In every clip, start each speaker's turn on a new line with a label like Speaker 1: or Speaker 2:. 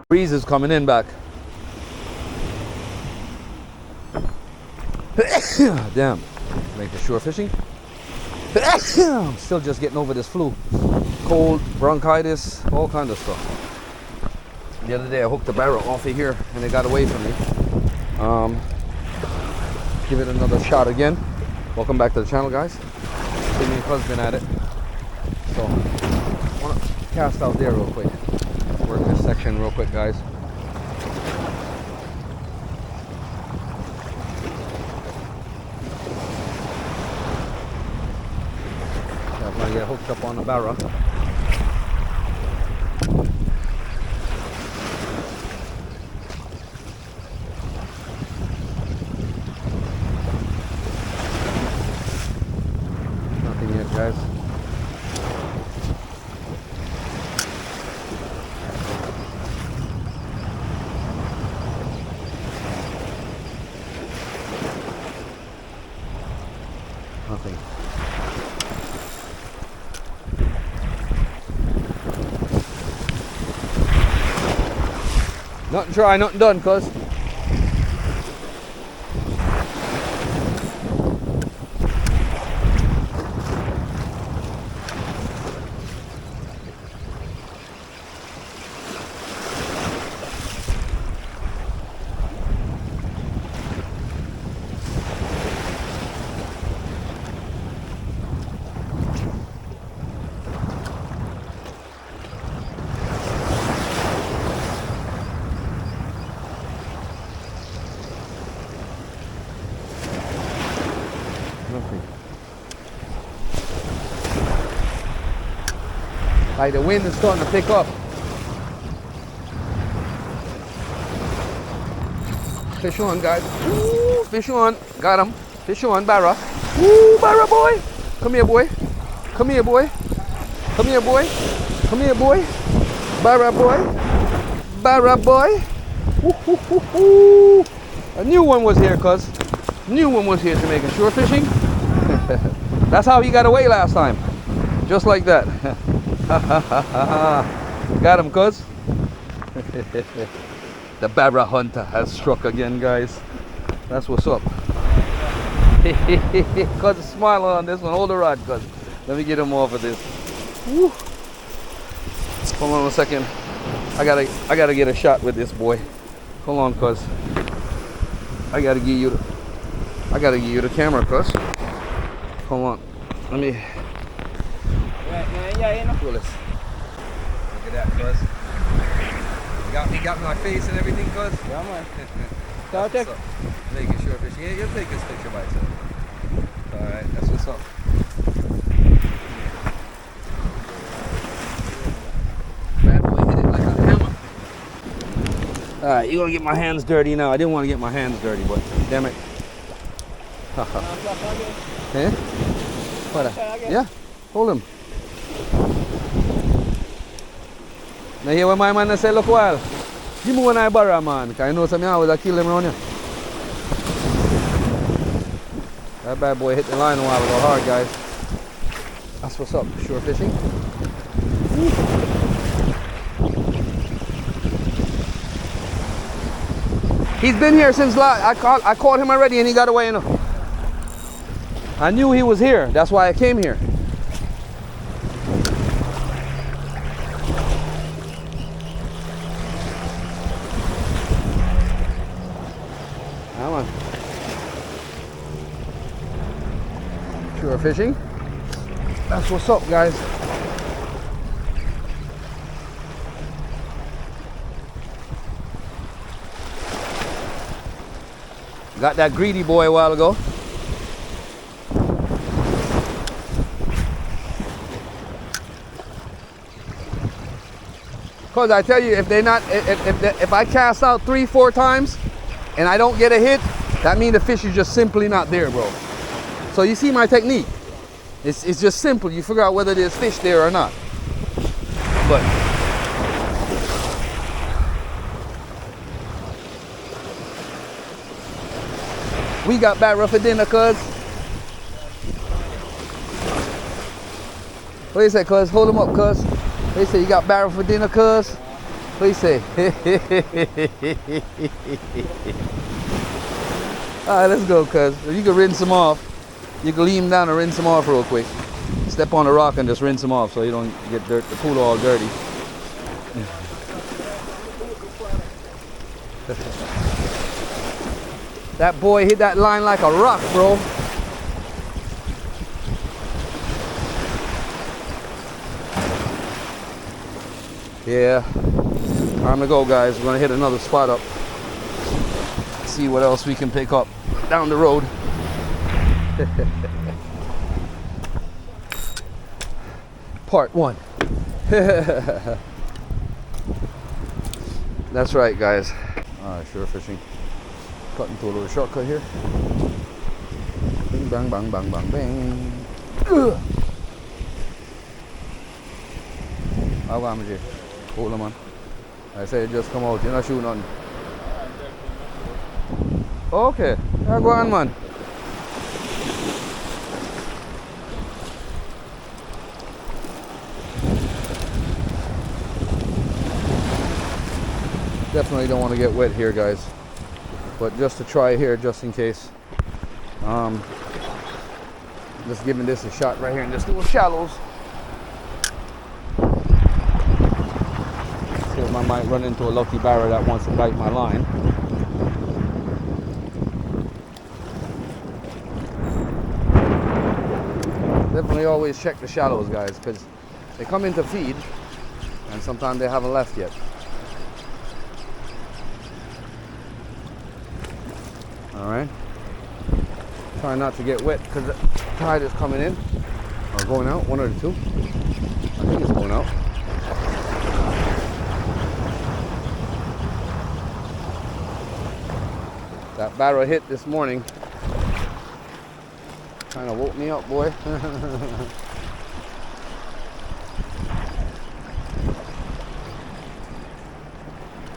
Speaker 1: Breeze is coming in back. Damn. Making sure fishing. I'm still just getting over this flu. Cold, bronchitis, all kind of stuff. The other day I hooked the barrel off of here and it got away from me. Give it another shot again. Welcome back to the channel, guys. Me and husband at it. So I want to cast out there real quick. Work this section real quick, guys. I'm gonna get hooked up on the barrel. Nothing yet, guys. Nothing. Nothing dry, nothing done, cuz. Like the wind is starting to pick up. Fish on, guys. Ooh, fish on. Got him. Fish on, Barra. Ooh, Barra boy. Come here, boy. Come here, boy. Come here, boy. Come here, boy. Barra boy. Barra boy. Ooh, ooh, ooh, ooh. A new one was here, cuz. New one was here, Jamaican shore fishing. That's how he got away last time. Just like that. Got him, cuz. The Barra hunter has struck again, guys. That's what's up. Cuz, smile on this one. Hold the rod, cuz. Let me get him off of this. Woo. Hold on a second. I gotta get a shot with this boy. Hold on, cuz. I gotta give you the camera, cuz. Hold on. Let me. Look at that, cuz. You got my face and everything, cuz?
Speaker 2: Yeah, man.
Speaker 1: That's what's up. Making sure fish. Yeah, you'll take this picture by itself. Alright, that's what's up. Bad boy hit it like a hammer. Alright, you're gonna get my hands dirty now. I didn't want to get my hands dirty, but damn it. Eh? What? Yeah, hold him. Now hear what my man say, look while. Give me one I barra, man. Cause I know some always I kill them around here. That bad boy hit the line a while ago hard, guys. That's what's up, shore fishing. Woo. He's been here since I caught him already and he got away, you know. I knew he was here, that's why I came here. Come on. Shore fishing. That's what's up, guys. Got that greedy boy a while ago. Cause I tell you, if I cast out 3-4 times and I don't get a hit, that means the fish is just simply not there, bro. So you see my technique. It's just simple. You figure out whether there's fish there or not. But we got barra for dinner, cuz. What do you say, cuz? Hold him up, cuz. They say you got barra for dinner, cuz. Please say. Alright, let's go, cuz. You can rinse them off. You can lean down and rinse them off real quick. Step on the rock and just rinse them off so you don't get the pool all dirty. That boy hit that line like a rock, bro. Yeah. Time to go, guys. We're gonna hit another spot up. See what else we can pick up down the road. Part 1. That's right, guys. Alright, sure fishing. Cutting through a little shortcut here. Bing, bang, bang, bang, bang, bang. How am I? Hold on, man. I said just come out. You're not shooting nothing. Okay. Yeah, go on, man. Definitely don't want to get wet here, guys. But just to try here, just in case. Just giving this a shot right here in this little shallows. See if I might run into a lucky barra that wants to bite my line. Definitely always check the shallows, guys, because they come in to feed and sometimes they haven't left yet. Alright. Try not to get wet because the tide is coming in or going out, one or the two. I think it's going out. That barra hit this morning kind of woke me up, boy.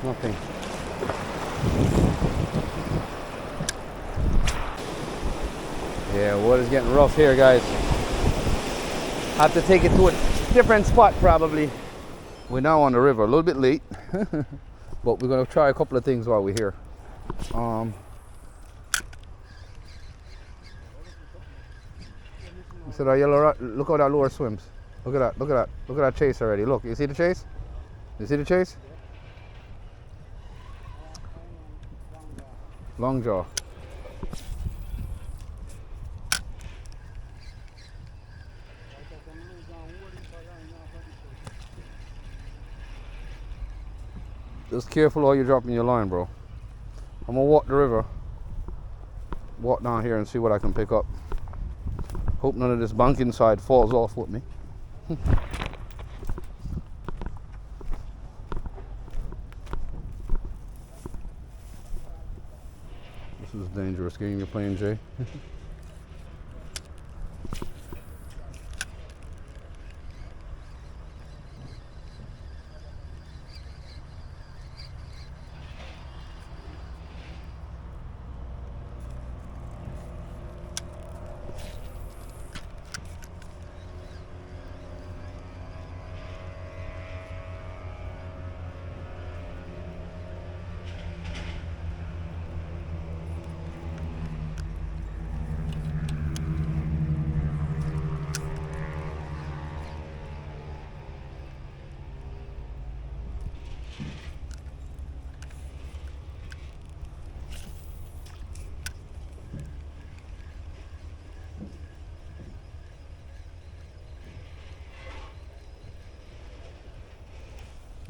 Speaker 1: Nothing. Yeah, water's getting rough here, guys. Have to take it to a different spot probably. We're now on the river, a little bit late, but we're gonna try a couple of things while we're here. So that yellow, look how that lure swims. Look at that, look at that, look at that chase already. Look, you see the chase? You see the chase? Long jaw. Just careful how you're dropping your line, bro. I'm gonna walk the river, walk down here and see what I can pick up. Hope none of this bunking side falls off with me. This is a dangerous game you're playing, Jay.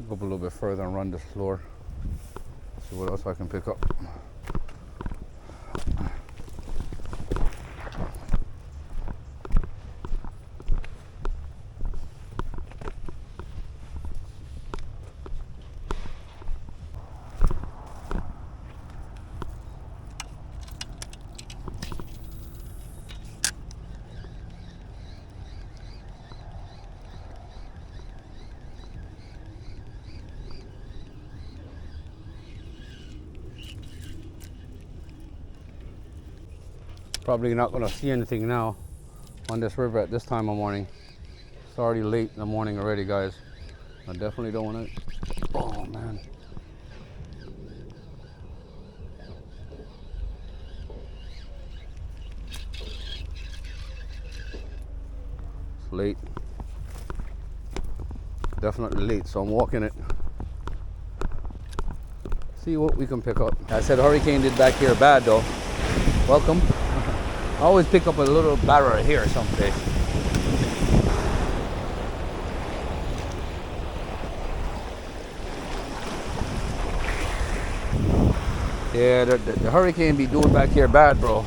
Speaker 1: Go up a little bit further and run this floor. See what else I can pick up. Probably not going to see anything now on this river at this time of morning. It's already late in the morning already, guys. I definitely don't want to Oh man. It's late. Definitely late, so I'm walking it. See what we can pick up. I said hurricane did back here bad though. Welcome. I always pick up a little barra here someday. Yeah, the hurricane be doing back here bad, bro.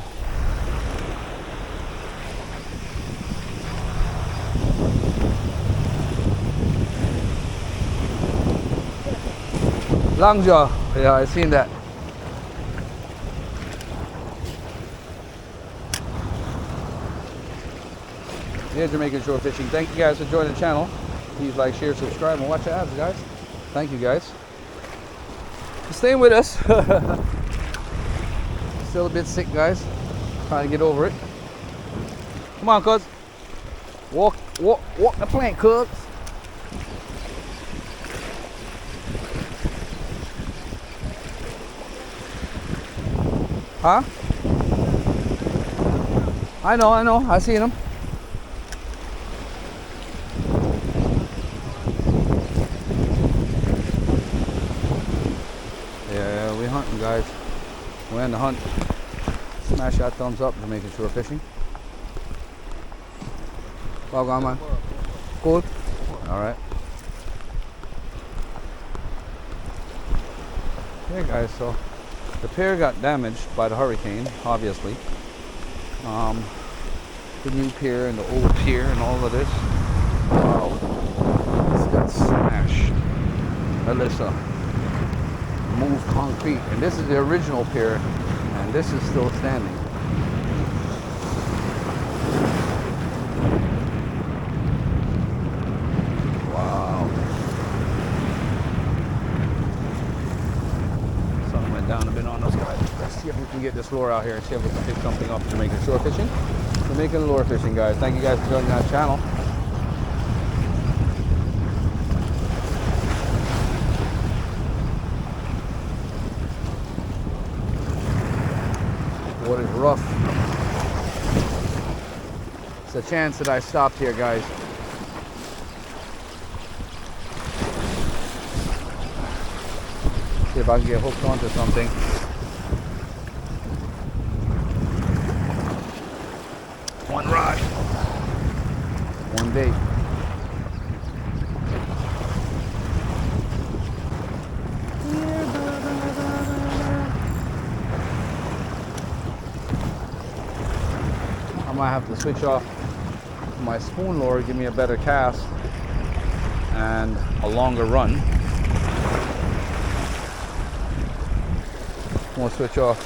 Speaker 1: Longjaw. Yeah, I seen that. Yeah, Jamaican shore fishing. Thank you guys for joining the channel. Please like, share, subscribe, and watch the ads, guys. Thank you guys for staying with us. Still a bit sick, guys. Trying to get over it. Come on, cuz. Walk the plank, cuz. Huh? I know. I seen him. Yeah, we hunting, guys. We're in the hunt. Smash that thumbs up to Jamaican shore fishing. Well gone, man. Cool. All right. Yeah, guys. So the pier got damaged by the hurricane, obviously. The new pier and the old pier and all of this. Wow. This got smashed. Alyssa moved concrete. And this is the original pier. And this is still standing. Wow. Sun went down a bit on us, guys. Let's see if we can get this lure out here and see if we can pick something up Jamaican shore fishing. Jamaican lure fishing, guys. Thank you guys for joining our channel. Water's rough. It's a chance that I stopped here, guys. See if I can get hooked onto something. One rod. One bait. I might have to switch off my spoon lure, give me a better cast and a longer run. We'll switch off.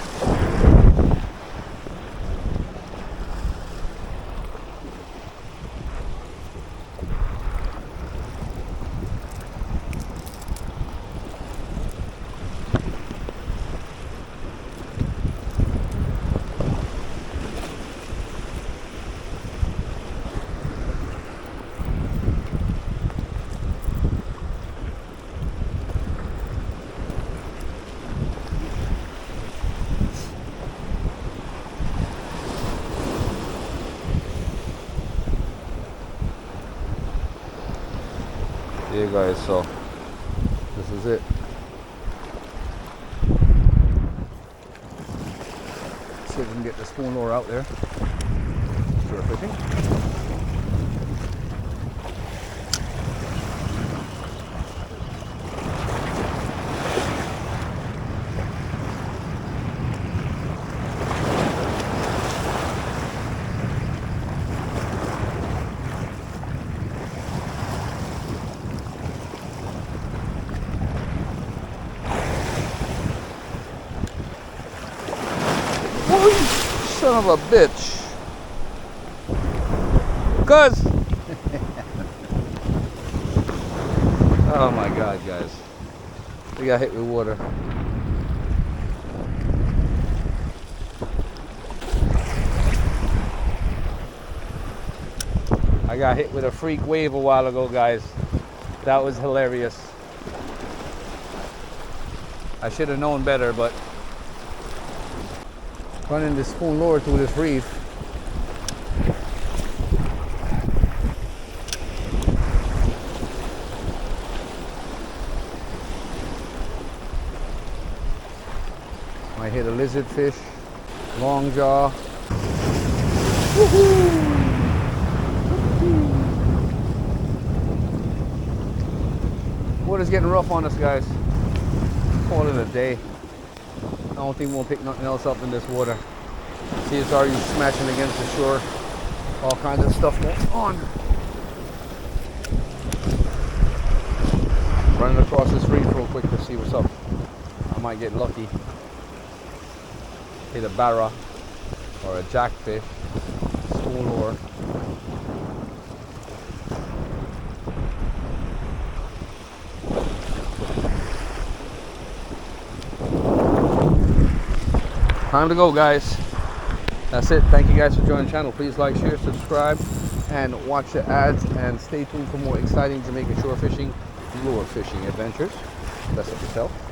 Speaker 1: Yeah, guys, so this is it. See if we can get the spoon lure out there. Shore fishing. Son of a bitch. Cuz. Oh my God, guys. We got hit with water. I got hit with a freak wave a while ago, guys. That was hilarious. I should have known better, but running this spoon lure through this reef. Might hit a lizard fish, long jaw. Woohoo! Water's getting rough on us, guys. Call it a day. I don't think we'll pick nothing else up in this water. CSRU smashing against the shore. All kinds of stuff going on. Running across this reef real quick to see what's up. I might get lucky. Hit a barra or a jackfish, spoon lure. Time to go, guys. That's it. Thank you guys for joining the channel. Please like, share, subscribe, and watch the ads, and stay tuned for more exciting Jamaican shore fishing, lure fishing adventures. Best of yourself.